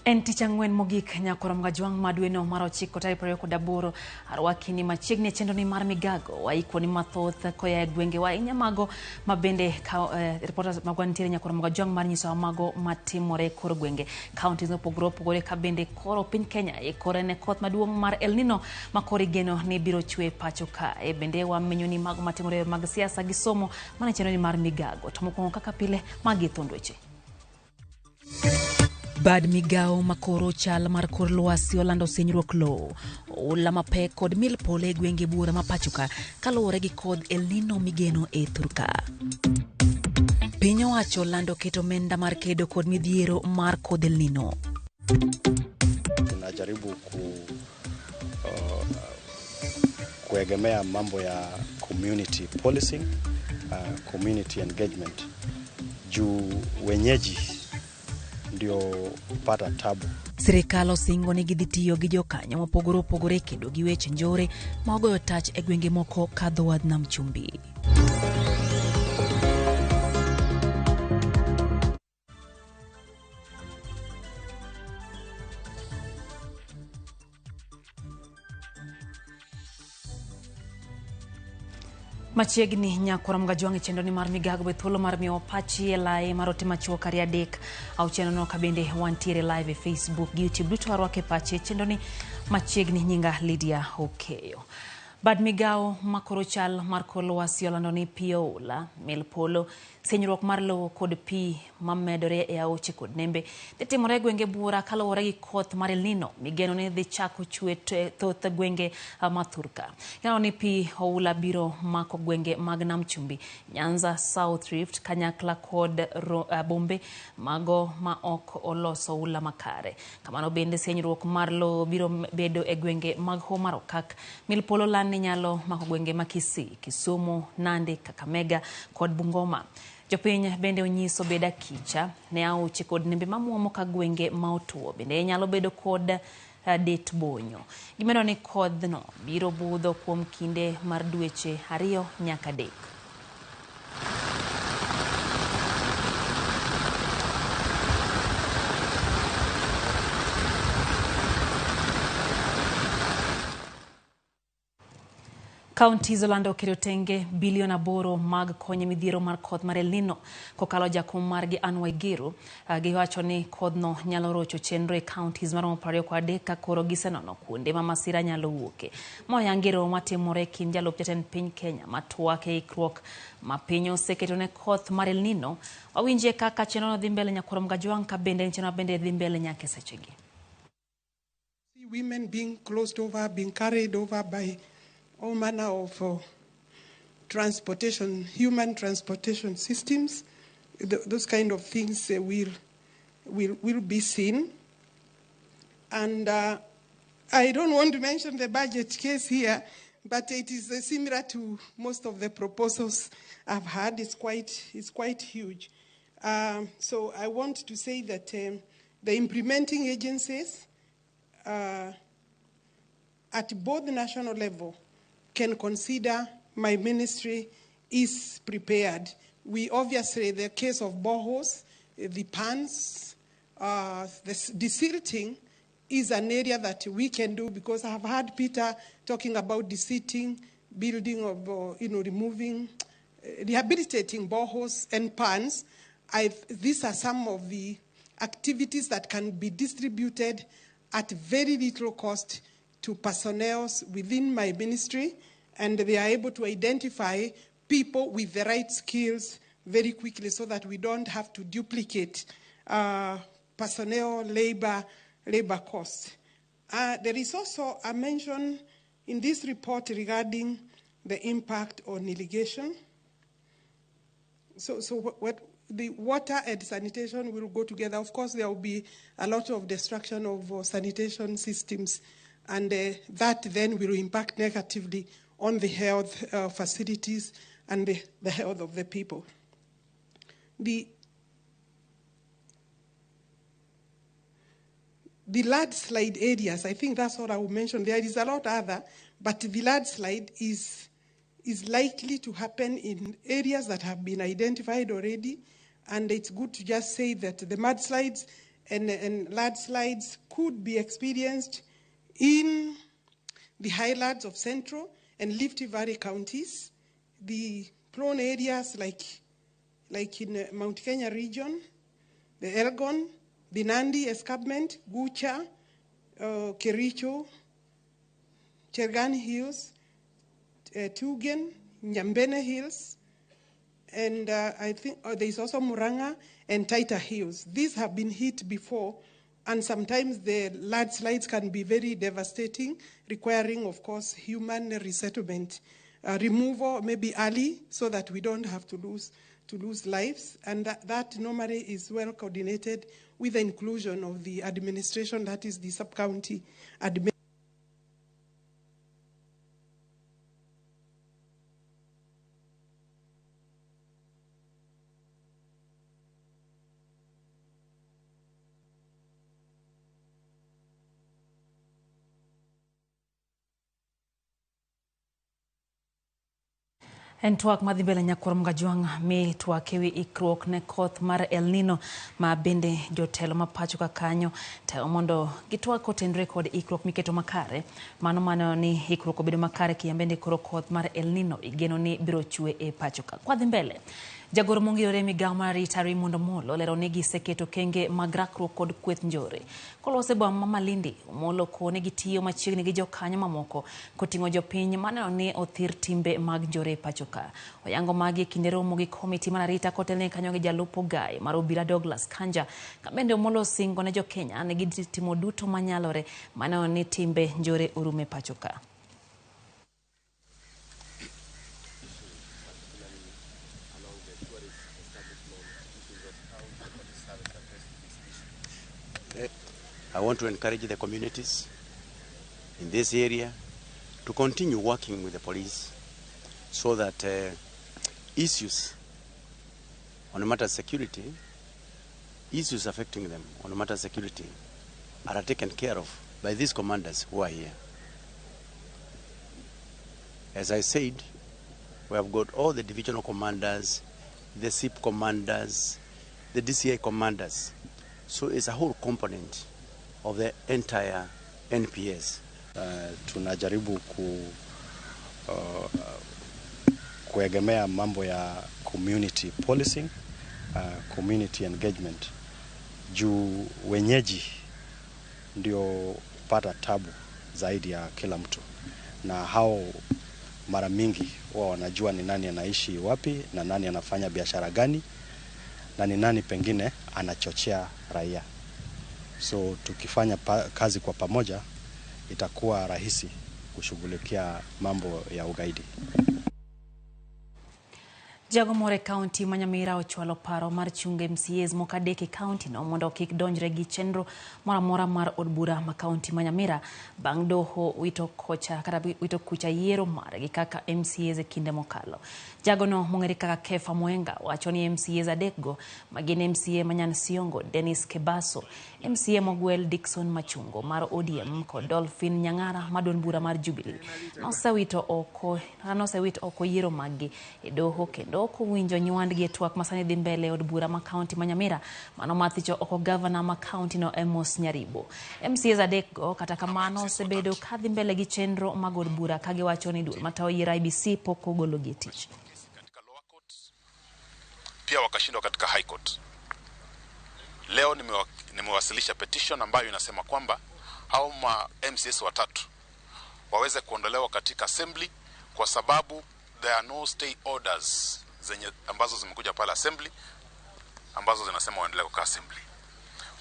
En tich ang'wen mogik nyakoro mgajwang' madweno mar 9 tarik 28 arwakini machiegni chenro ni mar Migago waikoni mathoth koya gwenge wa inyamago mabende reporters magwantiere nyakoro mgajwang' mar nyiso mago matimore kor gwenge counties opogore opogore kabende koro piny Kenya ikore ne koth maduong' mar El Nino makori geno ni biro chwe pacho ka bende wamenyo ni mago matimore mag siasa gi somo mana chenro ni mar Migago to mokwongo kaka pile magi thondweche. Bad migao makoro chal mar kor lwasi olando senyruok lo oula mapek kod mil pole gwenge bura mapachuka kaluwore gi kod El Nino migeno e Thurka. Piny owacho lando keto menda mar kedo kod midhiero mar kod El Nino. Tunajaribu kuegemea mambo ya community policing, community engagement juu wenyeji ndio pata tabu. Sirikal osingo ni gidhitiyo gi jokanyo mopogore opogore kedo gi weche njore ma ogoyo tach e gwenge moko kadho wadh nam chumbi. Machiegni nyakoro mgajwang' chenro ni mar Migago be thuolo mar miyo pachi e lai marote machuo kari adek au cheno no kabende wantiere live e Facebook, YouTube duto arwake pachi chenro ni machiegni nyinga Lydia Okeyo. Bad migao makoro chal mar kor lwasi olando ni pio ula mil polo senyruok mar lowo kod pi mamedore e aoche kod nembe timore gwenge bura kaluwore gi koth mar El Nino migeno ni dhi chako chwe thoth gwenge ma Thurka. Yango ni pi oula biro mako gwenge mag nam chumbi Nyanza, South Rift, Kanyakla kod bombe mago ma ok oloso ula makare. Kamano bende senyruok mar lowo biro bedo e gwenge mag Homa Okak mil polo ni nyalo mako gwenge ma Kisii, Kisumu, Nandi, Kakamega kod Bungoma. Jopiny bende onyiso beda kicha ne aoche kod nembe mamuomo ka gwenge ma otuo bende nyalo bedo kod det bonyo. Gimeno ni kodhno biro budho kuom kinde mar dweche 2 nyaka 3. Counties olando keto tenge bilion 8 mag konye midhiero mar koth mar El Nino kokalo jakom margi Anne Waiguru giwacho ni kodhno nyalo rocho chenro e counties maromo 23 ka koro gisenono kuonde ma masira nyalo wuoke. Moyangiro matimore kin jalup jatend piny Kenya matwake ikruok ma piny oseketo ne koth mar El Nino wawinje kaka chenro no dhi mbele nyakoro mgajwang' ka bende chenro bende dhi mbele nyaka sechegi. Women being closed over, being carried over by all manner of transportation, human transportation systems. Those kind of things will be seen. And I don't want to mention the budget case here, but it is similar to most of the proposals I've had. It's quite huge. So I want to say that the implementing agencies at both the national level can consider my ministry is prepared. We obviously, the case of boreholes, the ponds, the desilting is an area that we can do because I have heard Peter talking about desilting, building of, removing, rehabilitating boreholes and ponds. These are some of the activities that can be distributed at very little cost to personnel within my ministry, and they are able to identify people with the right skills very quickly so that we don't have to duplicate personnel, labor costs. There is also a mention in this report regarding the impact on irrigation. So what the water and sanitation will go together. Of course, there will be a lot of destruction of sanitation systems, and that then will impact negatively on the health facilities and the health of the people. The landslide areas, I think that's what I will mention. There is a lot other, but the landslide is likely to happen in areas that have been identified already, and it's good to just say that the mudslides and landslides could be experienced in the highlands of Central and Rift Valley counties, the prone areas like in Mount Kenya region, the Elgon, the Nandi escarpment, Gucha, Kericho, Chergani Hills, Tugen, Nyambene Hills, and I think there is also Muranga and Taita Hills. These have been hit before, and sometimes the landslides can be very devastating, requiring, of course, human resettlement, removal maybe early, so that we don't have to lose lives, and that normally is well coordinated with the inclusion of the administration, that is the sub-county administration. En twak madhi mbele nyakuorom Gajwang' mi twakewi ikruok ne koth mar El Nino ma bende jotelo ma pacho ka kanyo teo mondo gitwak kotenre kod ikruok miketo makare. Mano ni ikruok obedo makare kiyambende koro koth mar El Nino igeno ni biro chwe e pacho ka. Kwadhi mbele. Jagoro mong'iyore Migago mar arita Mondo Molo lero ni giseketo kenge mag rakruok kod kweth njore. Kolose boma ma Malindi, Molo kone gitiyo machiegni gi jokanyo mamoko koting'o jopiny maneno ni othir timbe mag njore e pacho ka. Oyango magi kinde romo gi komiti mar arita kotelne kanyo gi jalupo gai mar obila Douglas Kanja, kabende Molo singo ne jokenya ne gitimo duto manyalore maneno ni timbe njore orume pacho ka. I want to encourage the communities in this area to continue working with the police so that issues on matter security, issues affecting them on matter security are taken care of by these commanders who are here. As I said, we have got all the divisional commanders, the SIP commanders, the DCI commanders. So it's a whole component of the entire NPS. Tunajaribu kuegemea mambo ya community policing, community engagement. Juu wenyeji ndio pata tabu zaidi ya kila mtu. Na hao mara mingi wao wanajua ni nani anaishi wapi na nani anafanya biashara gani na ni nani pengine anachochea raia. So tukifanya kazi kwa pamoja itakuwa rahisi kushughulikia mambo ya ugaidi. Jago more county Manyamira ochwalo paro mar chunge MCAs mokadeke county no mondo kik donjre gi chenro moramora mar od bura ma county Manyamira bang' doho wito kucha yiero mar gi kaka MCAs e kinde mokalo. Jago no mong'ere kaka Kefa Mwenga wacho ni MCAs adekgo magin MCA Manyan Siongo Dennis Kebaso, MCA Mogwel Dickson Machungo mar ODM kod Dolphin Nyang'ara madon bura mar Jubilee nosewito oko yiero maggi e doho kendo kuwinjo nywandgi e twak masani dhi mbele od bura ma county Manyamira mano mathicho oko governor ma county no Emos Nyaribo. MCAs adekgo kata kamano osebedo kadhi mbele gi chenro mag od bura kagiwacho ni duol matayo yiero IBC pok ogolo gi tich. Pia wakashindwa katika High Court. Leo nimewasilisha petition ambayo inasema kwamba hao MCAs watatu waweze kuondolewa katika assembly kwa sababu there are no stay orders ambazo zimekuja pale assembly ambazo zinasema waendelee kwa assembly.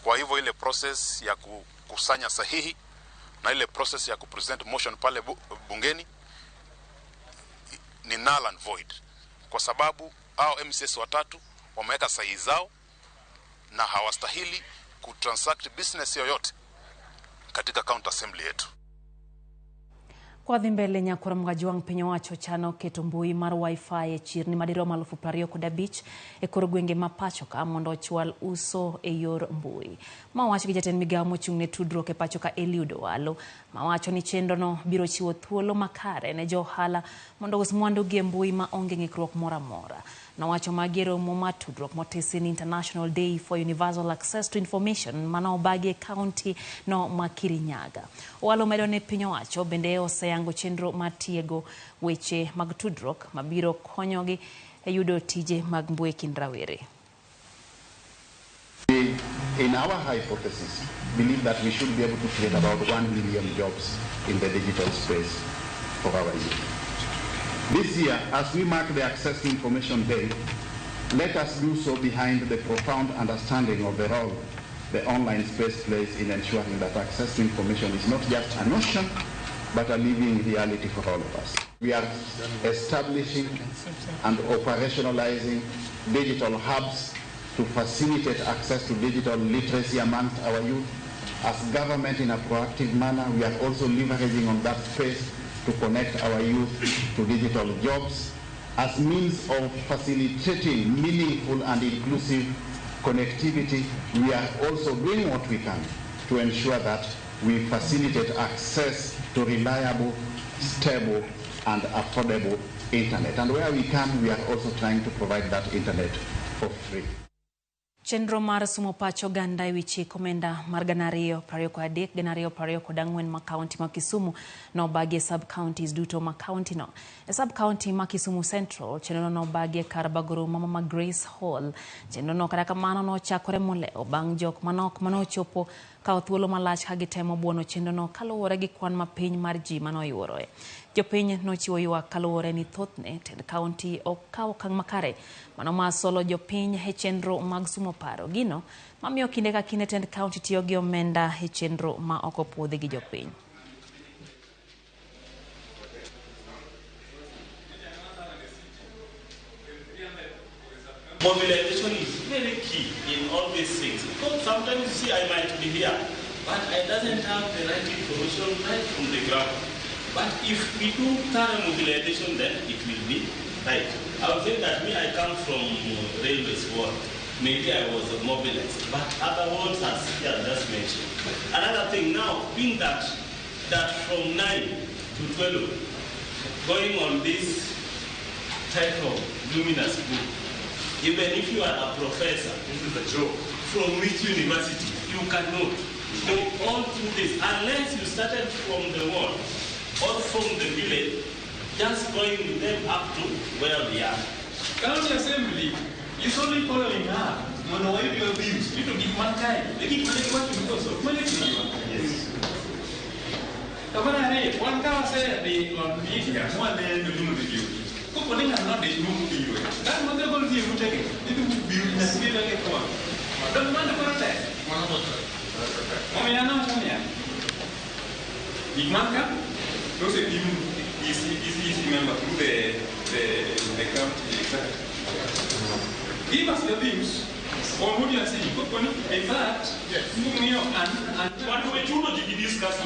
Kwa hivyo ile process ya kukusanya sahihi na ile process ya kupresent motion pale bungeni ni null and void, kwa sababu hao MCS watatu wameweka sahihi zao na hawastahili kutransact business yoyote katika county assembly yetu. Kwa dhimbele nyakura mgajuang penyo wacho chano ketumbui mar wifi e chirni madiro malufu prario kuda beach e koro gwenge mapacho ka mondo chwal uso e yor mbui. Mawacho gijaten Migago mochung'ne tudruok e pacho ka Eliud Owalo. Mawacho ni chenro no biro chiwo thuolo makare ne johala mondo us mwandu gi mbui ma onge ng'ikruok mora mora. Nawacho magero moma tudruok motesin International Day for Universal Access to Information mano bagi county no Makirinyaga. Owalo medo ne pinyo wacho bende oseyango chenro matiego weche mag tudruok mabiro konyogi e yudo tije mag mbui kind rawere. In our hypothesis, believe that we should be able to create about 1 million jobs in the digital space for our youth. This year, as we mark the Access to Information Day, let us do so behind the profound understanding of the role the online space plays in ensuring that access to information is not just a notion, but a living reality for all of us. We are establishing and operationalizing digital hubs to facilitate access to digital literacy amongst our youth. As government, in a proactive manner, we are also leveraging on that space to connect our youth to digital jobs as means of facilitating meaningful and inclusive connectivity. We are also doing what we can to ensure that we facilitate access to reliable, stable, and affordable internet. And where we can, we are also trying to provide that internet for free. Chenro mar sumo pacho ganda wichi komenda mar ganario prario kwa dek ganario prario kwa dangwen ma county ma Kisumu no bagi sub counties duto ma county no. E sub county ma Kisumu Central chenro no bagi Karabagoro mama Grace Hall. Chenro no kada kamano no chakore moleo bang jok manok mano chopo ka othuolo malach kagitemo buono chenro no kaluwore gi kwan mapiny mar ji mano yuoroe. Jopiny no chiwo ywak kaluwore ni thothne tend county okawo okang' makare mano ma solo jopiny e chenro mag sumo paro gino mamiyo kinde ka kinde tend county tiyo gi omenda e chenro ma ok opuodhi gi jopiny. Mobilization is very key in all these things. Because sometimes you see I might be here, but I doesn't have the right information right from the ground. But if we do thorough mobilization, then it will be right. I would say that I come from railways world. Maybe I was mobilized, but other words as he has just mentioned. Another thing now, being that from 9 to 12, going on this type of luminous book, even if you are a professor, this is a joke, from which university, you cannot go all through this unless you started from the world or from the village, just going with them up to where we are. County Assembly is only following her. No, why do you abuse? You don't give mankind. They give money because of money. Yes. One car said the media, one day the room review. Putting are not the room review. That's what they're going to do. Take it. They do view in the spirit of the one. Don't want to protect. Mommy, Big man, those are easy member through the county executive. Give us the views on what you are saying. In fact, move me on and what do we do to discuss?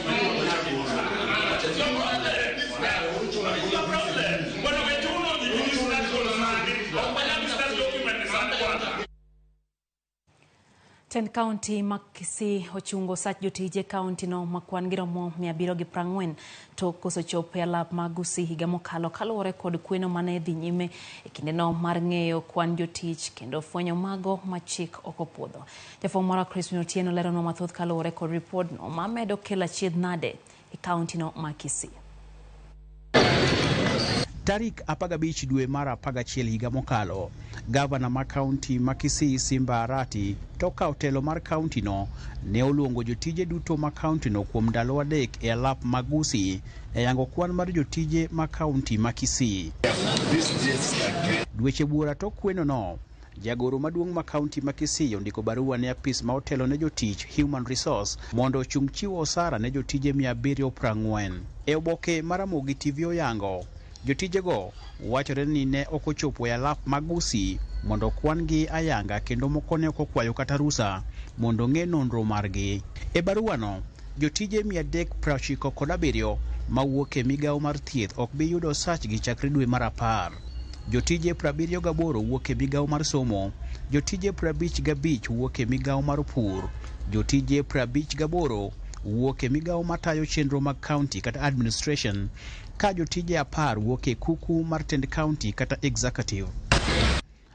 Ten county makisi ochungo sach jotije county no makwan giromo 740 to koso chope alap magusi higa mokalo kaluwore kod kweno mane dhi nyime e kinde no mar ng'eyo kwan jotich kendo fwenyo mago machik okopuodho. Jafwambo mara Chris Otieno lero no mathoth kaluwore kod report no mamedo kela chiedh nade e county no makisi. Tarik 15 dwe mar 11 higa mokalo, gavana ma county ma Kisii Simba Arati toka otelo mar county no ne oluongo jotije duto ma county no kuom ndalo adek e alap magusi e yango kwan mar jotije ma county ma Kisii. Dweche buora tok kweno no, jagoro maduong' ma kaunti ma Kisii ondiko barua ne apis ma otelo ne jotich Human Resource mondo ochung chiwo osara ne jotije 740. E oboke mar Ramogi TV oyango, jotijego wachore ni ne ok ochopo e alap mag Gusii mondo kwan gi ayanga kendo moko ne ok okwayo kata rusa mondo ng'e nonro margi. E baruano, jotije 397 mawuok e migawo mar thieth ok bi yudo sachgi chakre dwe mar 10. Jotije 78 wuok e migawo mar somo, jotije 55 wuok e migawo mar pur, jotije 58 wuok e migawo matayo chenro mag county kata administration, ka jotije 10 wuok e kuku mar tend county kata executive.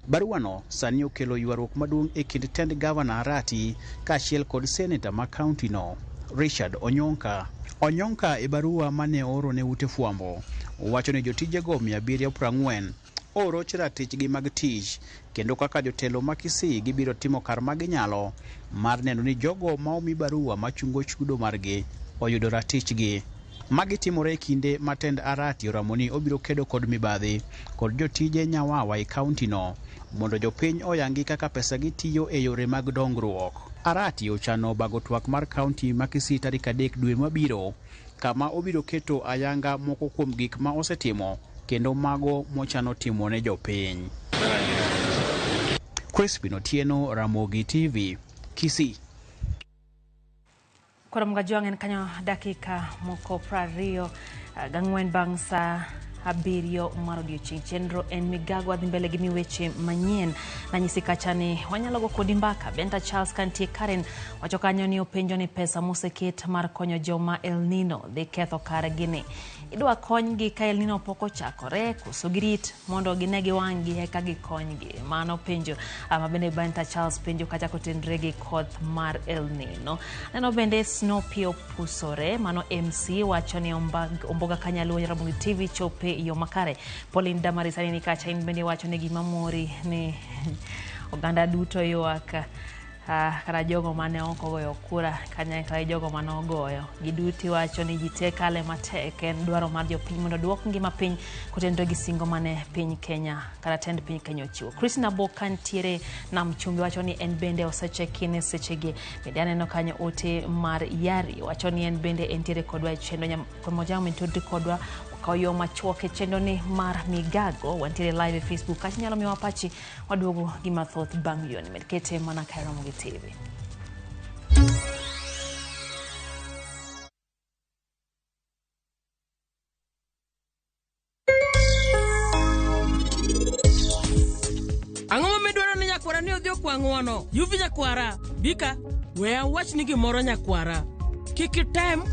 Baruano sani okelo ywaruok maduong' e kind tend governor Arati kaachiel kod senator ma county no, Richard Onyonka. Onyonka e barua mane oro ne ute fwambo wacho ni jotijego 740 oroch ratichgi mag tich kendo kaka jotelo ma Kisii gibiro timo kar maginyalo mar neno ni jogo ma omi barua machungo chudo margi oyudo ratichgi. Magi timore e kinde matend Arati oramo ni obiro kedo kod mibadhi kod jotije nyawawa e kaunti no mondo jopiny oyangi kaka pesa gi tiyo e yore mag dongruok. Arati ochano bago twak mar kaunti ma Kisii tarik 3 dwe mabiro, kama obiro keto ayanga moko kuom gik ma osetimo kendo mago mochano timo ne jopiny. Crispin Otieno, Ramogi TV, Kisii. Koro mgajuangen kanyo dakika moko 20 gang'wen bang' sa 7 mar odiochieng' chenro en Migago adhi mbele gi weche manyien na nyisi kacha ni wanyalo go kodi mbaka. Benta Charles kantie Karen wacho kanyo ni openjo ni pesa moseket mar konyo joma El Nino dhi ketho kare gini. Idwa konygi ka El Nino pok ochakore koso girit mondo ginegi wang'gi eka gikonygi. Mano penjo ama bende Benta Charles penjo kacha kotendre gi koth mar El Nino. Neno bende Snopio Pusore mano MC wacho ni omboga kanyaluo Ramogi TV chope yo makare. Pauline Damarisani ni kacha in bende wacho ni gimamori ni oganda duto ywak kara jogo mane oko goyo kura kanyakla jogo mane ogoyo giduti wacho ni jite kale matek en dwaro mar jopiny mondo duok ngima piny kotendo gi singo mane piny Kenya kara tend piny Kenya ochiwo. Christina Bokan tiere na mchumbi wacho ni en bende osechekine sechegi bende aneno kanyo ote mar Yari wacho ni en bende entiere kodwa chendo moja mentudi kodwa kayo machuoke chendo ni mar Migago wantiere live Facebook kachi nyalo miwa pachi waduogo gi mathoth bang' yoni medkete mana ka Ramogi TV. Ang'o medwaro ni nyakwara ni odhi okwang'wono yuvi nyakwara bika we awach ni gimoro nyakwara kik item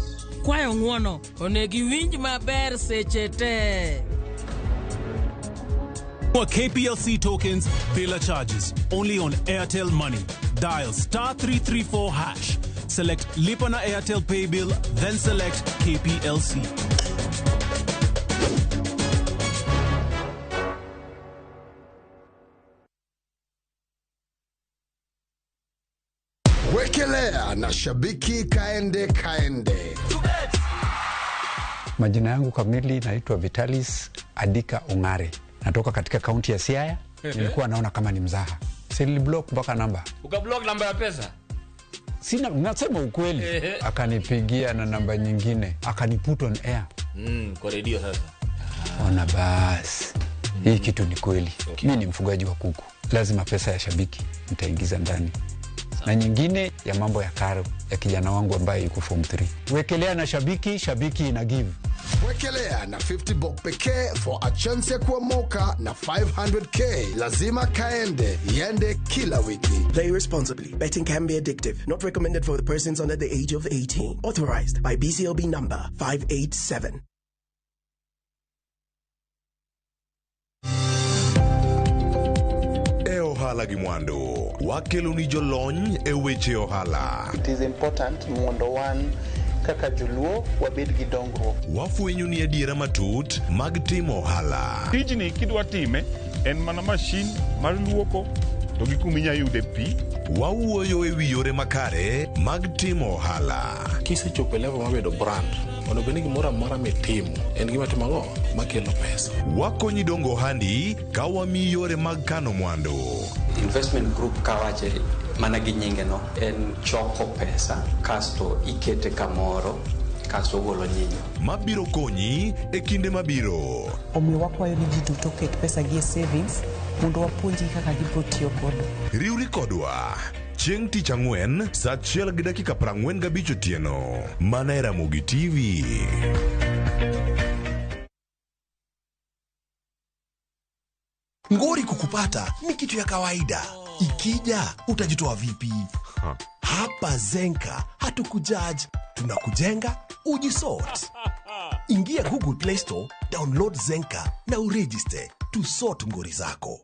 kwayo ng'wono onegi winj maber seche te. For KPLC tokens, bila charges, only on Airtel Money. Dial *334#. Select Lipa na Airtel Pay Bill, then select KPLC. Wekelea na shabiki kaende. Majina yangu kamili naitwa Vitalis Adika Ongare. Natoka katika kaunti ya Siaya. Nilikuwa naona kama ni mzaha. Niliblock mpaka namba. Ukablock namba ya pesa? Sina, nasema ukweli. Akanipigia na namba nyingine. Akaniput on air. Kwa radio sasa. Ona basi. Hii kitu ni kweli. Mimi ni mfugaji wa kuku. Lazima pesa ya shabiki nitaingiza ndani. Na nyingine ya mambo ya karo ya kijana wangu ambaye yuko form 3. Wekelea na shabiki ina give. Wekelea na 50 bob pekee for a chance ya kuomoka na 500k. Lazima kaende, yende kila wiki. Play responsibly. Betting can be addictive. Not recommended for the persons under the age of 18. Authorized by BCLB number 587. Ohala gi mwando wakelo ni jolony e weche ohala. It is important mondo wan kaka joluo wabed gi dongruok. Wafwenyo ni adiera matut mag timo ohala. Tijni kidwa time en mana mashin mar luoko to gi kuminya yude pi. Wawuoyo e wi yore makare mag timo ohala. Kisechopo level mabedo brand onego bed ni gimoro amora mitimo en gima timo ang'o makelo pesa. Wakonyi dongo handi ka wamiyi yore mag kano mwandu. Investment group kawache mana gi nyinge no en choko pesa kasto ikete kamoro kasto golo nyinyo mabiro konyi e kinde mabiro. Omiyo wakwayo ni ji duto ket pesa gi e savings mondo wapuonji kaka gibiro tiyo godo. Riwri kodwa chieng' tich ang'wen saa 1:45 otieno mana e Ramogi TV. Ngori kukupata ni kitu ya kawaida. Ikija utajitoa vipi? Hapa Zenka hatukujudge, tunakujenga ujisort. Ingia Google Play Store, download Zenka na uregister to sort ngori zako.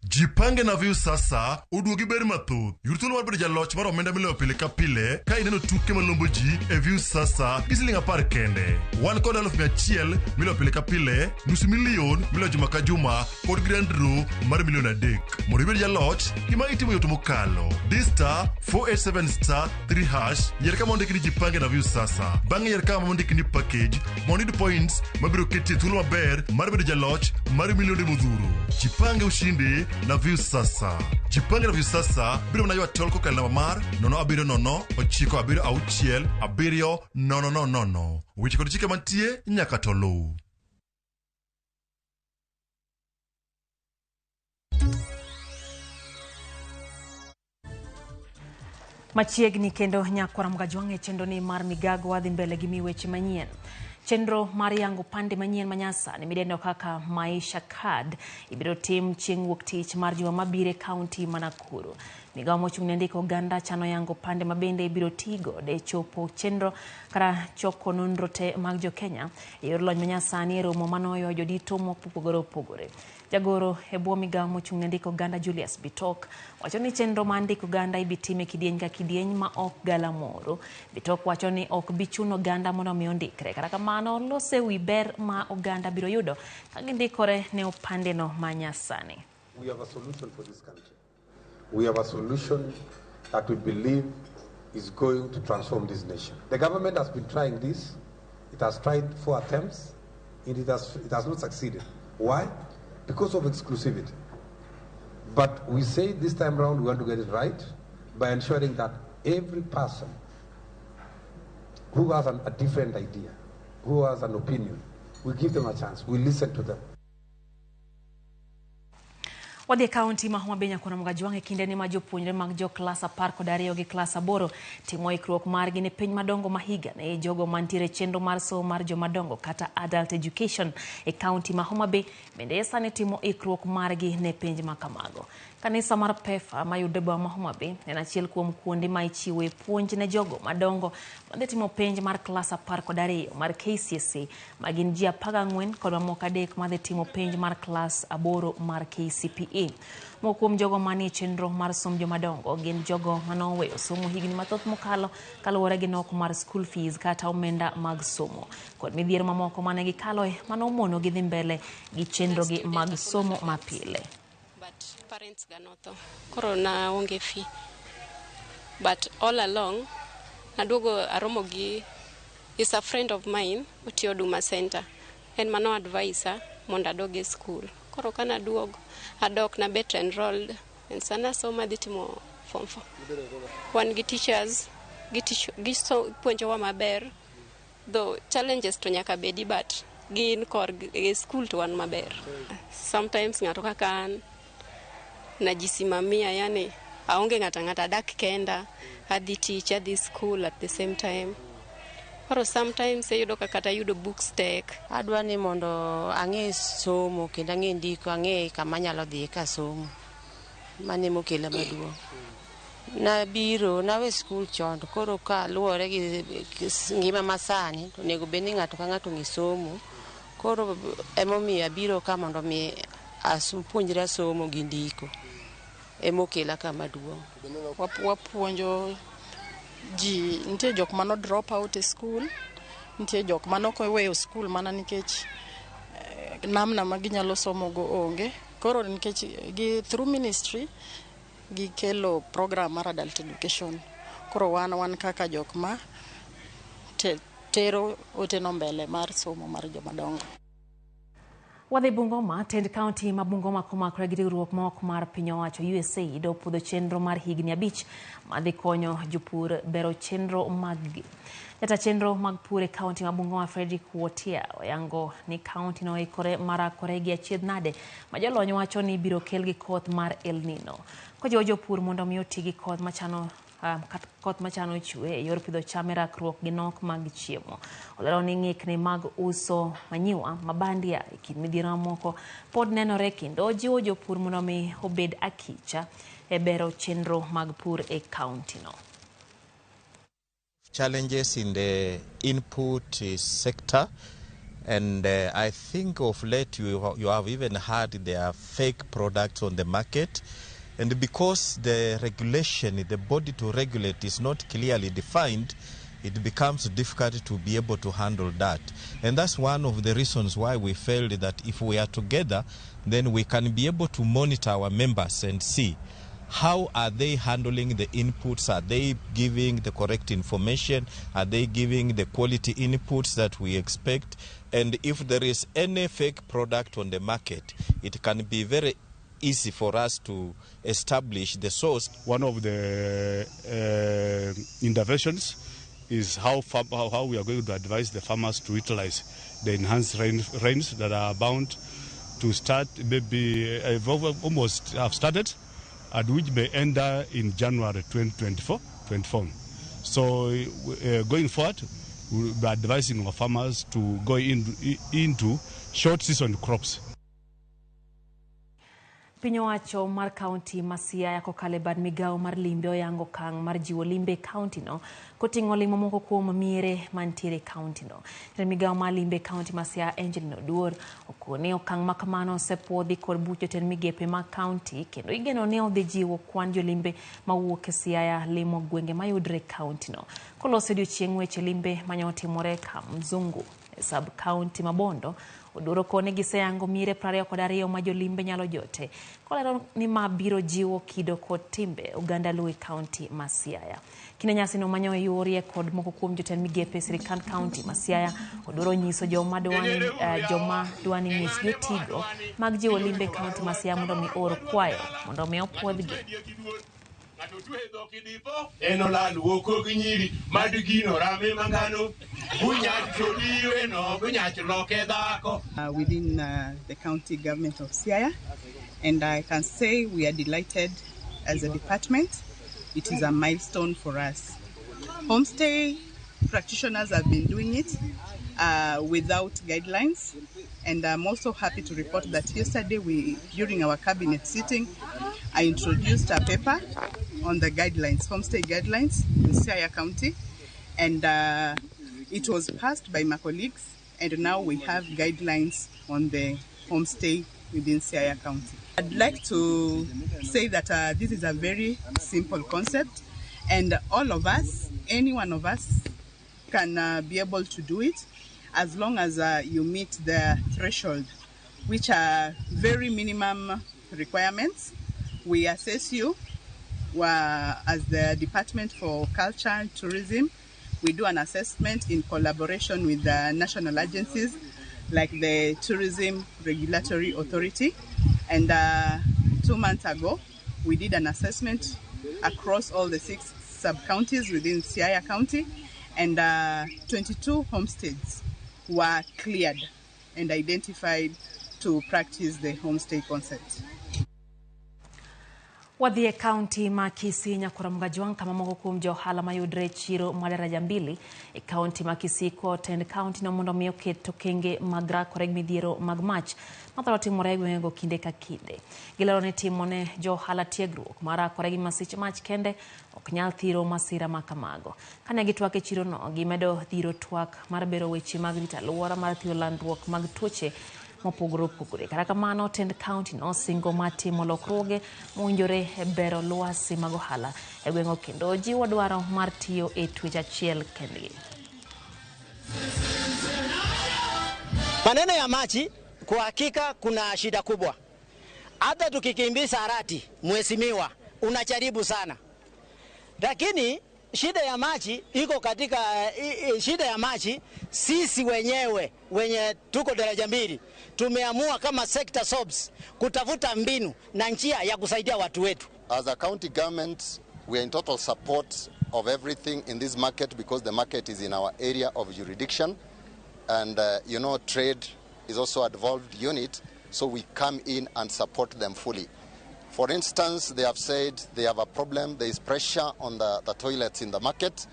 Jipange na view sasa uduogi ber mathoth. Yurtun war bedo jaloch mar omenda miloyo pile ka pile ka ineno tuke malombo ji e view sasa gi siling 10 kende. Wan kod 100,000 miloyo pile ka pile, nusu milion miloyo juma ka juma kod grand draw mar milion 3. Mondo ibed jaloch, gima itimo yot mokalo. Dista 487*3# yier kama ondiki ni jipange na view sasa. Bang'e yier kama ondiki ni package mondo iyud points mabiro keti thuolo maber mar bedo jaloch mar milionde modhuro. Jipange ushindi na view sasa. Jipange na view sasa biro na ywa tol kokal namba mar 070966700. Weche kod chike mantie nyaka to luw. Machiegni kendo nyakwara mgajwang' e chenro ni mar Migago wadhi mbele gi weche manyien. Chenro mar yango pande manyien manyasa ni midendo kaka Maisha Card ibiro tim chieng' wuok tich mar juma mabire kaunti ma Nakuru. Migago mochung' ne ndiko oganda chano yango pande mabende ibiro tigo de chopo chenro kara choko nonro te mag jo Kenya e yor lony manyasani e romo manoyo jodito mopogore opogore. Jagoro e bwo Migago mochung' ne ndiko oganda Julius Bitok wacho ni chenro mar ndiko oganda ibitime kidieny ka kidieny ma ok galamoro. Bitok wacho ni ok bichuno oganda mondo mi ondikre kata kamano lose wi ber ma oganda biro yudo ka gindikore ne opande no manyasani. We have a solution for this country. We have a solution that we believe is going to transform this nation. The government has been trying this. It has tried 4 attempts. It has not succeeded. Why? Because of exclusivity. But we say this time around we want to get it right by ensuring that every person who has a different idea, who has an opinion, we give them a chance. We listen to them. Wadhi kaunti ma Homa Bay nyakona mgajwang' e kinde ni ma jopuonjre mag jo klas 10 kod 2 gi klas 8 timo ikruok margi ne piny madongo mahiga ne jogo mantiere chenro mar somo mar jo madongo kata adult education e kaunti ma Homa Bay bende sani timo ikruok margi ne penj makamago. Kanisa mar PEFA mayude boma Homa Bay en achiel kuom kuonde ma ichiwe puonj ne jogo madongo madhi timo penj mar klas 10 kod 2 mar KCSE magin ji 14 kod mamoko 3 madhi timo penj mar klas 8 mar KCPE. Mokuom jogo manie chenro mar somo jo madongo gin jogo manoweyo somo higni mathoth mokalo kaluwore gi nok mar school fees kata omenda mag somo kod midhiero mamoko mane gikaloe manomono gi dhi mbele gi chenro gi mag somo mapile. Parents ganotho koro na onge fee, but all along naduogo Ramogi is a friend of mine otiyo Huduma Center en mano advisor mondo adoge school. Koro kana duogo adok na bet enrolled en sana soma ditimo form 4 wan gi teachers gi puonjowa maber though challenges to nyaka bedi but gin kor school to wan maber. Sometimes ngato kaka an najisimamia, yani aonge ngata dak kenda adhi teach adhi school at the same time. Or sometimes ayudo kata yudo books tek. Adwa ni mondo ang'e somo kendo ang'e ndiko, ang'e kama nyalo dhi ka somo. Mane mokela maduong'. Na biro na we school chon koro ka luore gi ngima masani to nego beni ngato ka ngato ngi somo. Koro emomiyo abiro ka mondo mi puonjra somo gi ndiko. Emokela kama duong'. Wapuonjo ji, nitie jok mano drop out e school, nitie jok mano koweyo school mana nikech namna ma ginyalo somo go onge. Koro nikech gi through ministry gikelo program mar adult education Koro wan kaka jok ma tero oteno mbele mar somo mar jomadongo. Wadhi Bungoma, tend county ma Bungoma komakore gi riwruok ma ok mar piny owacho USAID opudho chenro mar higni 5 madhi konyo jopur bero chenro mag jata chenro mag pur e county ma Bungoma Frederick Wotia oyango ni county no ikore marakore gi achiedh nade ma jolony wacho ni biro kel gi koth mar El Nino. Kojiwo jopur mondo mi oti gi koth machano chwe e yor pidho cham e rakruok gi nok mag chiemo. Olero ni ng'ikni mag uso manyiwa mabandia e kind midhiero moko pod nenore kendo ojiwo jopur mondo mi obed akicha e bero chenro mag pur e county no. Challenges in the input sector, and I think of late you have even heard there are fake products on the market. And because the regulation, the body to regulate is not clearly defined, it becomes difficult to be able to handle that. And that's one of the reasons why we felt that if we are together, then we can be able to monitor our members and see how are they handling the inputs, are they giving the correct information, are they giving the quality inputs that we expect, and if there is any fake product on the market, it can be very easy for us to establish the source. One of the interventions is how we are going to advise the farmers to utilize the enhanced rains that are bound to start, maybe almost have started, and which may end in January 2024. So going forward, we'll be advising our farmers to go into short season crops. Piny owacho mar county ma Siaya kokalo e bad Migago mar limbe oyango okang' mar jiwo limbe county no koting'o limo moko kuom miere mantiere county no. Migago mar limbe county ma Siaya Angelina Oduor okone okang' ma kamano osepuodhi kod buch jotend migepe mag county kendo igeno ni odhi jiwo kwan jolimbe mawuok e Siaya limo gwenge mayudre county no. Koloso odiochieng' weche limbe manyotimore Kamzungu e sub county ma Bondo, Oduro kone giseyango miere 22 ma jolimbe nyalo jote. Kolero ni ma biro jiwo kido kod timbe Uganda Luo County ma Siaya. Kine nyasi no manyo yuorie kod moko kuom jotend migepe sirikal county ma Siaya, Oduro nyiso joma dwani nyis jotigo mag jiwo limbe county ma Siaya mondo mi or kwayo mondo mi opuodhgi. Enola luoko ginyiri madugino rame mangano within the county government of Siaya, and I can say we are delighted as a department. It is a milestone for us. Homestay practitioners have been doing it without guidelines, and I'm also happy to report that yesterday during our cabinet sitting, I introduced a paper on the guidelines, homestay guidelines in Siaya County, and it was passed by my colleagues, and now we have guidelines on the homestay within Siaya County. I'd like to say that this is a very simple concept, and all of us, any one of us, can be able to do it as long as you meet the threshold, which are very minimum requirements. We assess you as the Department for Culture and Tourism. We do an assessment in collaboration with the national agencies like the Tourism Regulatory Authority. And 2 months ago, we did an assessment across all the 6 sub-counties within Siaya County, and 22 homesteads were cleared and identified to practice the homestay concept. Wadhi e county ma Kisii nyakora mgajuang kama moko kuom johala mayudre chiro madaraja 2 e county ma Kisii ko tend county no mondo miyo keto kenge mag rakore gi midhiero mag mach mathoro timore gwengego kinde ka kinde. Gilero ni timone johala tiegruok mar rakore gi masiche mach kende ok nyal thiro masira ma kamago. Kane gitwak e chiro no, gimedo dhiro twak mar bero weche mag rito alwora mar thiro landruok mag tuoche mopogore opogore. Kata kamano, tend county no singo matimo lokruoge mowinjore e bero lwasi mag ohala e gweng'o kendo jiwo dwaro mar tiyo e twech achiel kendgi. Maneno ya maji kwa hakika kuna shida kubwa. Hata tukikimbiza Arati, mheshimiwa, unajaribu sana. Lakini shida ya maji iko katika shida ya maji. Sisi wenyewe wenye tuko daraja mbili tumeamua kama sector sobs kutafuta mbinu na njia ya kusaidia watu wetu. As a county government, we are in total support of everything in this market because the market is in our area of jurisdiction, and trade is also a devolved unit, so we come in and support them fully. For instance, they have said they have a problem, there is pressure on the toilets in the market.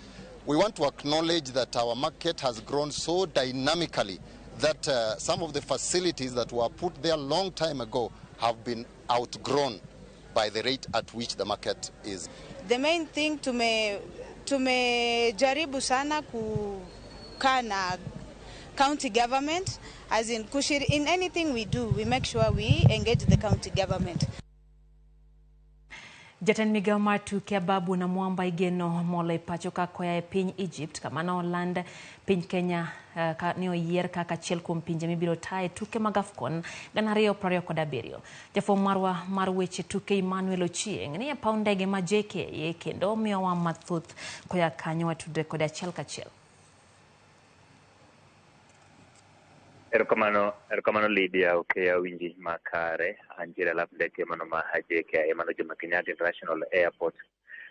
We want to acknowledge that our market has grown so dynamically that some of the facilities that were put there a long time ago have been outgrown by the rate at which the market is. The main thing tumejaribu sana kukaa na county government, as in anything we do, we make sure we engage the county government. Jatend Migago mar tuke Babu na Mwamba igeno mola ipacho koya e piny Egypt kamano land piny Kenya ne oyier kaka achiel kuom pinje mibiro tae tuke mag AFCON 2027. Jafwambo marwa mar weche tuke Emmanuel Ochieng ni e paw ndege ma JKA kendo miyowa mathuth koya kanyo watudre kod achiel kachiel. Erokamano Lydia winji makare anjira lapdeke mano ma JKA mano Jomo Kenyatta International Airport.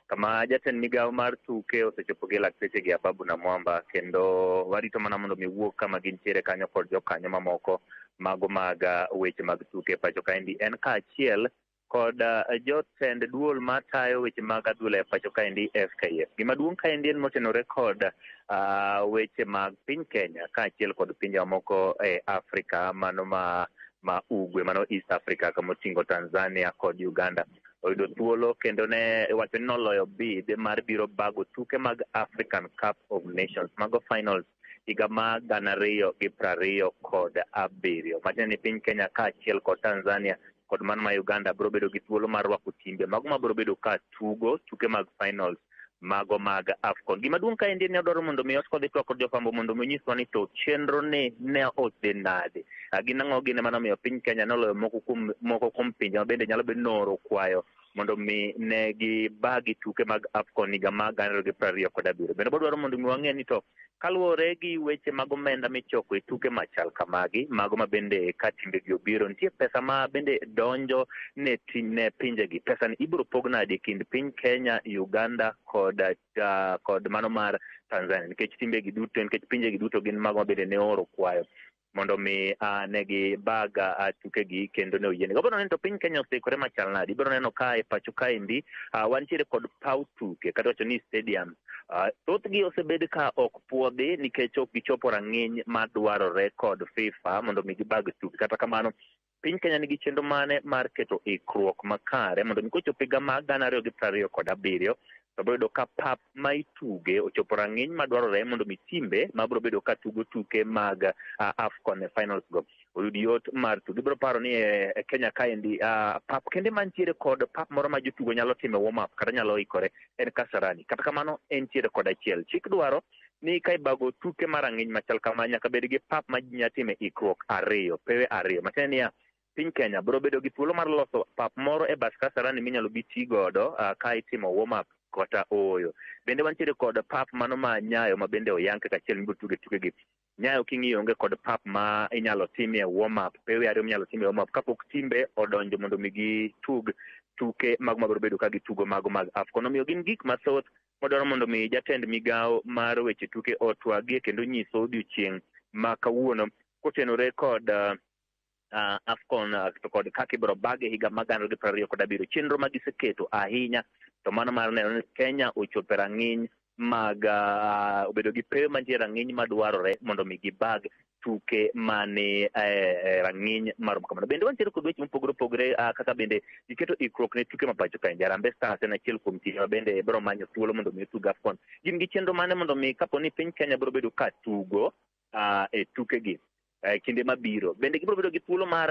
Kama jatend Migago mar tuke osechopo gi lakteche gi Babu na Mwamba kendo warito mana mondo miwuok kama gintiere kanyo kod jokanyo mamoko mago mag weche mag tuke pacho kaendi en kaachiel kod jotend duol matayo weche mag adhula e pacho kaendi FKF. Gima duong' kaendi en motenore kod weche mag piny Kenya kaachiel kod pinje mamoko e Afrika mano ma ugwe mano East Africa kamoting'o Tanzania kod Uganda. Oyudo thuolo kendo ne wacho ni noloyo bid mar biro bago tuke mag African Cup of Nations mago finals higa ma 2027. Matiende ni piny Kenya kaachiel kod Tanzania kod mano ma Uganda biro bedo gi thuolo mar rwako timbe mago ma biro bedo ka tugo tuke mag finals mago mag AFCON. Gima duong' ka endi ne odwaro mondo mi oskodhi to kod jofambo mondo mi nyiswa ni to chenro ne odhi nade. Gin ang'o gine mano miyo piny Kenya noloyo moko kuom pinje ma bende nyalo bedo nooro kwayo mondo mi ne gi bagi tuke mag AFCON higa ma 2027. Bende bodwaro mondo mi wang'e ni to kaluwore gi weche mag omenda michoko e tuke machal kamagi mago ma bende ka timbe gi obiro nitie pesa ma bende donjo ne pinje gi. Pesa ni ibiro pog nade kind piny Kenya, Uganda kod mano mar Tanzania nikech pinje gi duto gin mago ma bende ne oro kwayo mondo mi negi baga tuke gi kendo ne oyiene. Gobiro neno to piny Kenya osikore machal nade. Ibiro neno ka e pacho kaendi wantiere kod paw tuke kata wacho ni stadium. Thothgi osebed ka ok puodhi nikech ok gichopo rang'iny madwarore kod FIFA mondo mi gibag tuke. Kata kamano piny Kenya nigi chenro mane mar keto ikruok makare mondo mi kochopo higa ma 2027 to biro bedo ka pap ma ituge ochopo rang'iny madwarore mondo mi timbe ma biro bedo ka tugo tuke mag AFCON finals go oyud yot mar tugo. Ibiro paro ni e Kenya kaendi pap kende mantiere kod pap moro ma jotugo nyalo time warm up kata nyalo ikore en Kasarani. Kata kamano entiere kod achiel. Chik dwaro ni ka ibago tuke mar rang'iny machal kama nyaka bed gi pap ma ji nyatime ikruok pewe ariyo. Matiende ni piny Kenya biro bedo gi thuolo mar loso pap moro e bas Kasarani minyalo bi ti godo ka itimo warm up kata oyo. Bende wantiere kod pap mano ma Nyayo ma bende oyang kaka achiel mibiro tuge tuke gi. Nyayo king'iyo onge kod pap ma inyalo timie warm up, pewe ariyo minyalo timie warm up kapok timbe odonjo mondo mi gitug tuke mago ma biro bedo ka gitugo mago mag AFCON. Omiyo gin gik mathoth modwaro mondo mi jatend Migago mar weche tuke otwagie kendo nyiso odiochieng' ma kawuono kotenore kod AFCON kod kaka ibiro bage higa ma 2027. Chenro ma giseketo ahinya to mano mar neno ni Kenya ochopo rang'iny mag obedo gi pewe mantiere rang'iny madwarore mondo mi gibag tuke mane rang'iny marom kamano. Bende wantiere kod weche mopogore opogore kaka bende giketo ikruok ne tuke mapacho kae. Harambee Stars en achiel kuom tim ma bende biro manyo thuolo mondo mi otug AFCON. Gin gi chenro mane mondo mi kapo ni piny Kenya biro bedo ka tugo e tuke gi. kinde mabiro. Bende gibiro bedo gi thuolo mar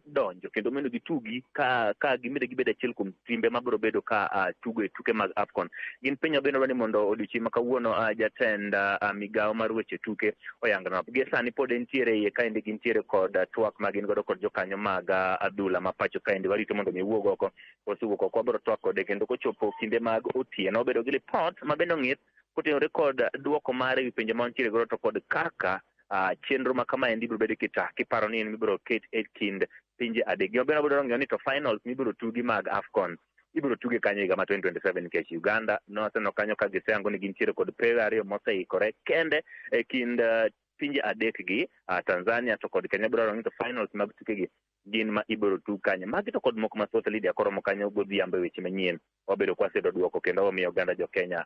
donjo kendo mondo gitugi ka gimede gibedo achiel kuom timbe mabiro bedo ka tugo e tuke mag AFCON. Gin piny bende ni mondo odiochieng' ma kawuono jatend migawo mar weche tuke oyangana. Gie sani pod entiere iye kaendi gintiere kod twak magin godo kod jokanyo mag adhula ma pacho kaendi warito mondo mi wuog oko. Kosewuok oko wabiro twak kode kendo kochopo kinde mag otieno obedo gi lipot mabende ong'ith kotenore kod duoko mare wi penjo ma ontiere godo to kod kaka chenro ma kama endi biro bedo kiparo ni en mibiro ket e kind pinje adek. Gima bende wabiro ng'eyo ni to finals mibiro tugi mag AFCON ibiro tuge kanyo higa ma 2027 nikech Uganda noseneno kanyo ka giseyango ni gintiere kod 20 moseikore kende e kind pinje adek gi Tanzania to kod Kenya. Biro ng'eyo to finals mag tukegi gin ma ibiro tug kanyo. Magi to kod moko ma social media koromo kanyo godhiambo e weche manyien wabedo kwasedo duoko kendo wamiyo oganda jo Kenya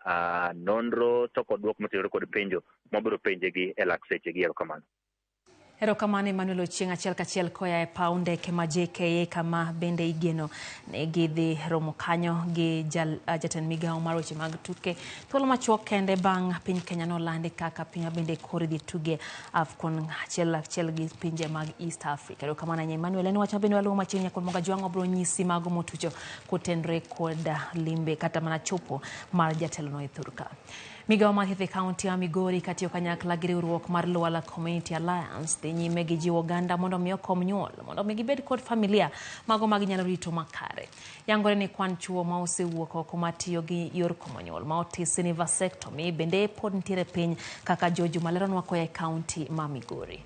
nonro to kod duoko motenore kod penjo mabiro penjegi e lak sechegi. Erokamano. Erokamano Emmanuel Ochieng' achiel kachiel koya e paw ndeke ma JKA kama bende igeno ne gidhi romo kanyo gi jatend migawo mar weche mag tuke thuolo machuok kende bang' piny Kenya nolandi kaka piny bende koro dhi tuge AFCON achiel gi pinje mag East Africa. Erokamano Emmanuel en wach bende waluwo machiegni kod moga jwang'o bro nyisi mago motucho kotenre kod limbe kata mana chopo mar jatelo no e thurka. Migawo mar Hithe County ya Migori katiyo kanyakla gi riwruok mar Luala Community Alliance dhi nyime gi jiwo oganda mondo miyo kom nyuol mondo mi gibed kod familia mago maginyalo rito makare. Yangore ni kwan chuo ma osewuok oko matiyo gi yor komo nyuol ma otisi ni vasectomy bende pod nitiere piny kaka Jojo Maleronwa koya e County ma Migori.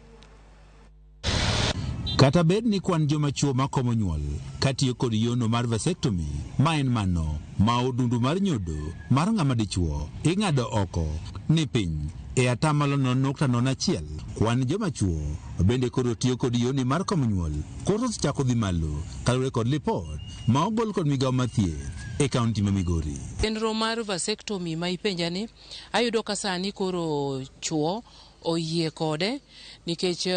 Kata bed ni kwan joma chuo makomo nyuol katiyo kod yono mar vasectomy ma en mano ma odundu mar nyodo mar ng'ama dichuo ing'ado oko ni piny e atamalo 0.01 kwan joma chuo bende koro tiyo kod yoni mar komo nyuol koro chako dhi malo kalure kod lipot ma ogol kod migawo mathieth e kaunti ma Migori. Chenro mar vasectomy ma ipenjani ayudo ka sani koro chuo oyie kode nikech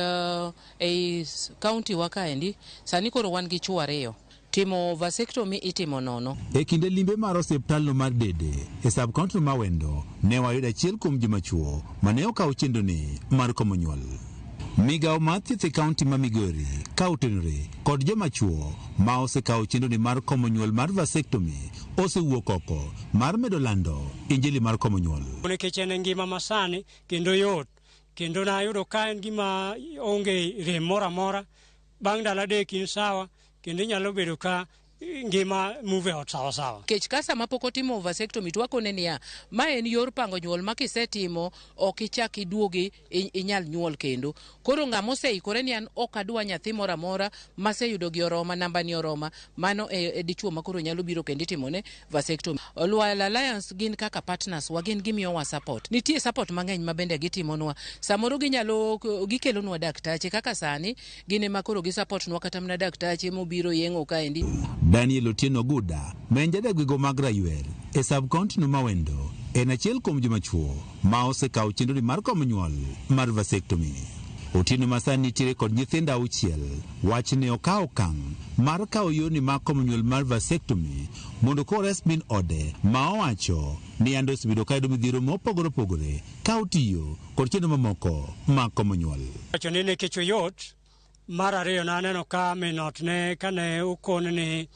ei kaunti wa kaendi sani koro wan gi chuo ariyo timo vasectomy itimo nono. E kinde limbe mar osiptalno mar Dede e sub-county ma Wendo ne wayudo achiel kuom joma chuo mane okawo chendoni mar komo nyuol. Migawo mathieth e kaunti ma Migori ka otenore kod joma chuo ma osekawo chendoni mar komo nyuol mar vasectomy osewuok oko mar medo lando injili mar komo nyuol. Nikech en ngima masani kendo yot kendo na yudo ka en gima onge rem moro amora bang' ndalo adek in sawa kendo inyalo bedo ka ngima move out sawa. Kech kasa ma pok otimo vasectomy twakone niya ma en yor pango nyuol ma kisetimo ok ichak iduogi inyal nyuol kendo. Koro ng'ama oseikore ni an ok adwa nyathi moro amora maseyudo gi oroma namba ni oroma mano e dichuo ma koro nyalo biro kendo itimone vasectomy. Luala Alliance gin kaka partners wa gin gimiyowa support. Nitie support mang'eny ma bende gitimonwa. Samoro gikelonwa daktache kaka sani gin ema koro gi support nwa kata mana daktache mobiro yeng'o kaendi. Daniel Otieno Guda men jadagwego mag Raywer e sub-county no ma Wendo en achiel kuom joma chuo ma osekawo chendoni mar komo nyuol mar vasectomy. Otieno masani nitiere kod nyithindo 6 wach ne okawo okang' mar kawo yoni mar komo nyuol mar vasectomy mondo kores min ode ma owacho ni ando osebedo ka yudo midhiero mopogore opogore ka otiyo kod chenro mamoko mag komo nyuol. Wacho ni nikech yot mar ariyo naneno ka minot ne kane ukon ni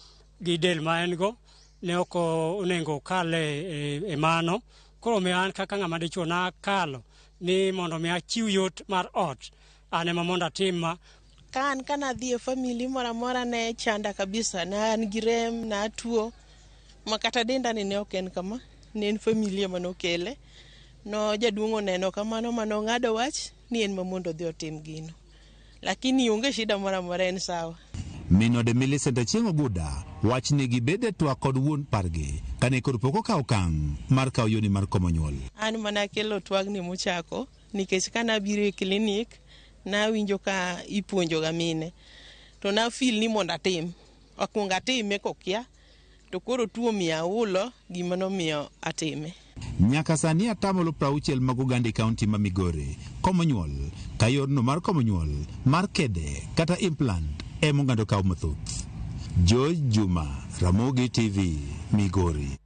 gi del ma en go ne ok onego kale e mano koro mi an kaka ng'ama dichuo na kalo ni mondo mi achiw yot mar ot ane ma mondo atim ma kan kana dhi e family mora mora ne chanda kabisa na an gi rem na tuo makata denda ne ok en kama ne en familia manokele no jaduongo neno kamano mano ng'ado wach ni en ma mondo dhi otim gino lakini onge shida mora mora en sawa. Minode Millicent Achieng' Oguda wach ni gibede twak kod wuon pargi kane koro pok okawo okang' mar kawo yoni mar komo nyuol. An mana kelo twagni mochako nikech kana biro e klinik na winjo ka ipuonjo ga mine to na feel ni mondo atim akwonga time kokia to koro tuo miya ulo gima nomiyo atime. Nyaka sani atamalo 60 mag oganda e kaunti ma Migori komo nyuol ka yorno mar komo nyuol mar kede kata implant e mongando kawo mathoth. George Juma, Ramogi TV, Migori.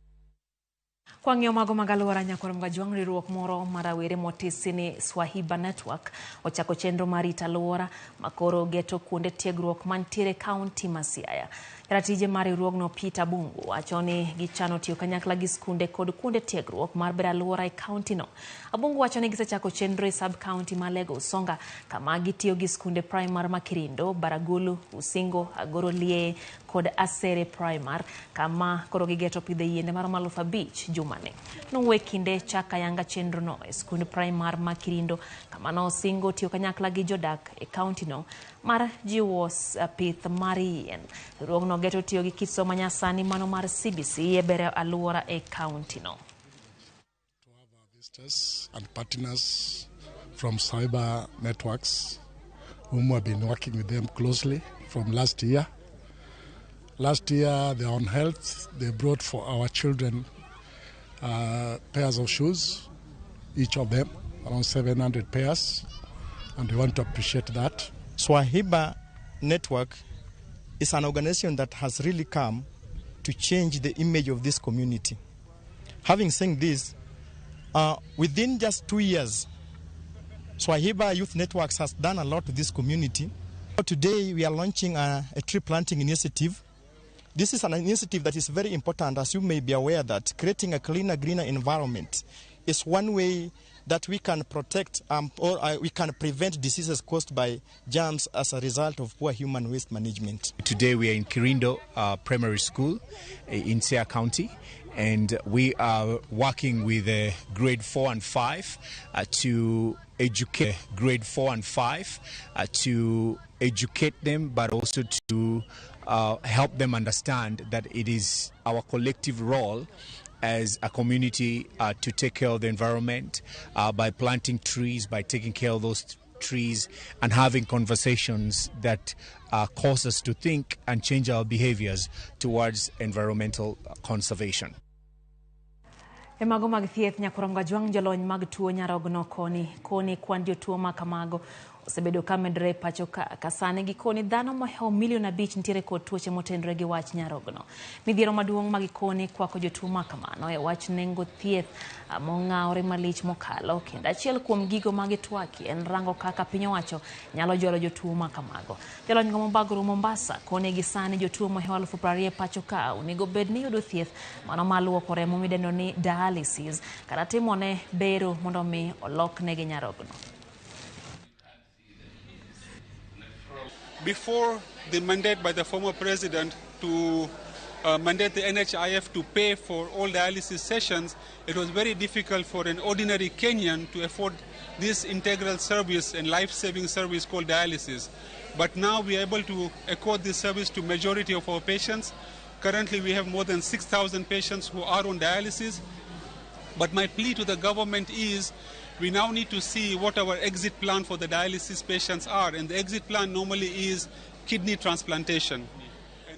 Kwa ng'eyo mago magalora nyakorom gajuang riwruok moro marawere motisi ni Swahiba Network ochako chenro mar rito alwora makoro geto kuonde tiegruok mantiere kaunti ma Siaya. Ratije mar riwruogno Peter Bungu wacho ni gichano tiyo kanyakla gi skunde kod kuonde tiegruok mar bero alwora e kaunti no. Abungu wacho ni gisechako chenro e sub county ma Lagos Songa kama gitiyo gi skunde primar ma Kirindo, Baragulu, Usingo, Agoro Lie kod Asere primar kama koro gigeto pidhe yiende mar 5,000 jumani. Nuwe kinde chaka yanga chenro no e skunde primar ma Kirindo kama no Usingo tiyo kanyakla gi jodak e kaunti no mar jiwo pith mar yien. Riwruogno geto tiyo gi kit somo manyasani mano mar CBC e bero alwora e kaunti no. And partners from cyber networks whom have been working with them closely from last year. Last year, they're on health. They brought for our children pairs of shoes, each of them, around 700 pairs, and we want to appreciate that. Swahiba Network is an organization that has really come to change the image of this community. Having said this, within just 2 years, Swahiba Youth Networks has done a lot to this community. Today we are launching a tree planting initiative. This is an initiative that is very important, as you may be aware that creating a cleaner, greener environment is one way that we can protect or we can prevent diseases caused by germs as a result of poor human waste management. Today we are in Kirindo Primary School in Siaya County, and we are working with grade 4 and 5 to educate them, but also to help them understand that it is our collective role as a community to take care of the environment by planting trees, by taking care of those trees and having conversations that cause us to think and change our behaviors towards environmental conservation. E mago mag thieth nyakorom gajuang jolony mag tuo nyarogno koni kwan jotuo ma kamago osebedo ka medre pacho ka sani gikoni dhano mahao 5 milion nitiere kod tuoche motenore gi wach nyarogno. Midhiero maduong' ma gikoni kwako jotuo ma kamano e wach nengo thieth mong'awre malich mokalo, kendo achiel kuom gigo ma gitwaki en rango kaka piny owacho nyalo jolo jotuo ma kamago. Jolony go Migago Mombasa koni gi sani jotuo mahao 20,000 pacho ka onego bed ni yudo thieth mano maluoko remo midendo ni dialysis kata timone bero mondo mi olok negi nyarogno. Before the mandate by the former president to mandate the NHIF to pay for all dialysis sessions, it was very difficult for an ordinary Kenyan to afford this integral service and life-saving service called dialysis. But now we are able to accord this service to majority of our patients. Currently we have more than 6,000 patients who are on dialysis. But my plea to the government is we now need to see what our exit plan for the dialysis patients are. And the exit plan normally is kidney transplantation.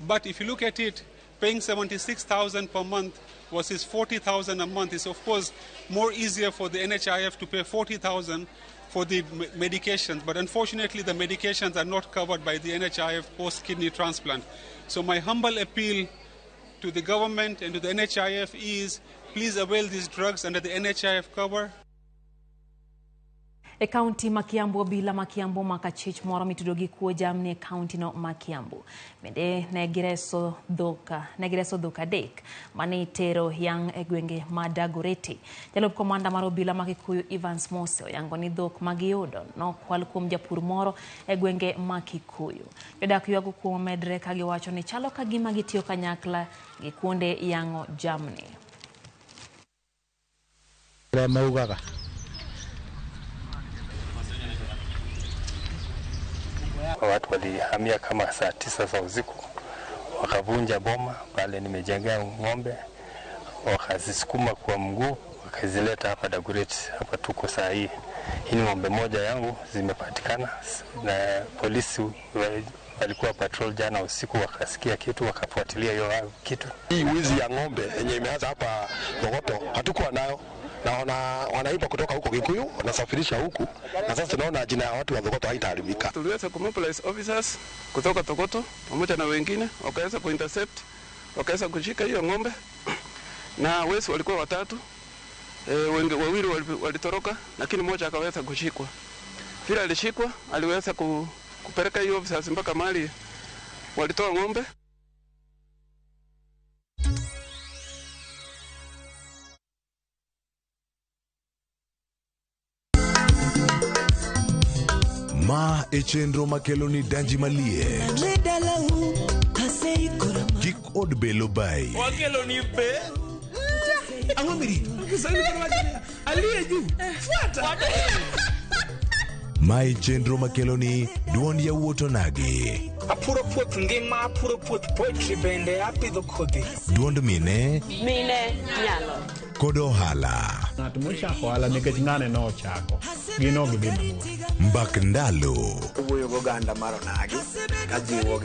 But if you look at it, paying 76,000 per month versus 40,000 a month is of course more easier for the NHIF to pay 40,000 for the medications. But unfortunately the medications are not covered by the NHIF post-kidney transplant. So my humble appeal to the government and to the NHIF is please avail these drugs under the NHIF cover. E kaunti ma Kiambu bila makiambu makachich moro mitudo gi kuo jamni e kaunti no ma Kiambu. Mende negireso dhoka dek mane itero yang e gwenge ma Dagoretti. Jalop komanda mar obila ma Kikuyu Evans Mose oyango ni dhok magiyudo no kwal kuom japur moro e gwenge ma Kikuyu. Jodak yuago kuom medre ka giwacho ni chalo ka gima gitiyo kanyakla gi kuonde yango jamni. Watu walihamia kama saa 9 za usiku, wakavunja boma pale nimejengea ng'ombe, wakazisukuma kwa mguu, wakazileta hapa Dagoretti. Hapa tuko saa hii. Hii ni ng'ombe moja yangu zimepatikana, na polisi walikuwa patrol jana usiku, wakasikia kitu, wakafuatilia hiyo kitu. Hii wizi ya ng'ombe yenye imeanza hapa Bogoto hatukuwa nayo. Na wanaiba kutoka huko Kikuyu, wanasafirisha huku, na sasa tunaona jina ya watu wa Bogoto haitaharibika. Tuliweza kumobilize officers kutoka Bogoto pamoja na wengine, wakaweza kuintercept, wakaweza kushika hiyo ng'ombe na wezi walikuwa watatu. Wawili walitoroka, lakini mmoja akaweza kushikwa. Vile alishikwa, aliweza kupeleka hiyo officers mpaka mahali walitoa ng'ombe. Ma echenro makeloni danji malie. Gik od belo bai. Wakeloni be. Angomiri. Aliye juu. Fuata. Ma echenro makeloni duond ya wuoto nagi. Apuro puoth ngima, apuro puoth poetry bende apidho kodhi. Duond mine. Mine nyalo. Kod ohala. Ng'at mochako ohala nikech ng'ane nochako. Gino gidhi. Mbak ndalo. Wuoyo goganda mar onagi. Kajiwo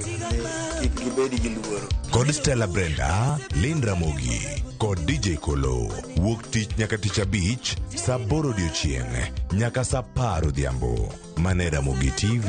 kik gibedi gi luoro. Kod Stella Brenda, Lynn Ramogi. Kod DJ Kolo. Wuok tich nyaka tich abich, saa 8 odiechieng' nyaka saa 10 odhiambo. Mane Ramogi TV.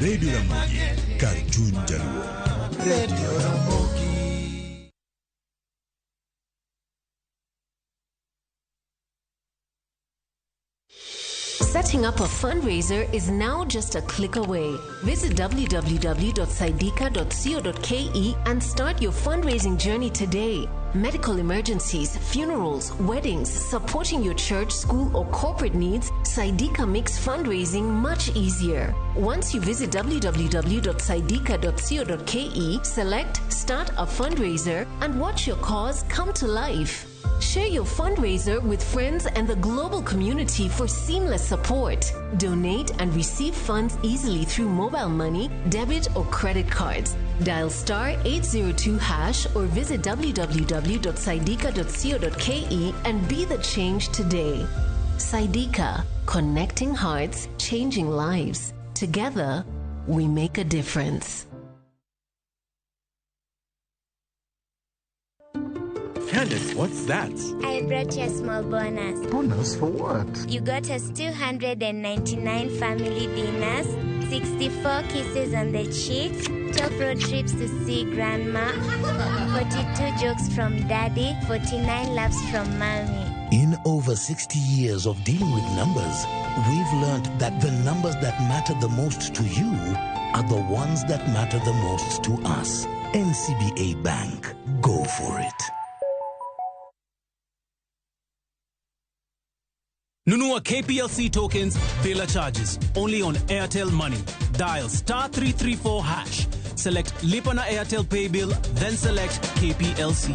Radio Ramogi, Kartun Jaluo. Radio Ramogi. Setting up a fundraiser is now just a click away. Visit www.saidika.co.ke and start your fundraising journey today. Medical emergencies, funerals, weddings, supporting your church, school, or corporate needs, Saidika makes fundraising much easier. Once you visit www.saidika.co.ke, select Start a Fundraiser and watch your cause come to life. Share your fundraiser with friends and the global community for seamless support. Donate and receive funds easily through mobile money, debit, or credit cards. Dial *802# or visit www.saidika.co.ke and be the change today. Saidika, connecting hearts, changing lives. Together, we make a difference. Candace, what's that? I brought you a small bonus. Bonus for what? You got us 299 family dinners, 64 kisses on the cheeks, 12 road trips to see grandma, 42 jokes from daddy, 49 laughs from mommy. In over 60 years of dealing with numbers, we've learned that the numbers that matter the most to you are the ones that matter the most to us. NCBA Bank. Go for it. Nunua KPLC tokens, Vela charges. Only on Airtel Money. Dial *334#. Select Lipa na Airtel Pay Bill, then select KPLC.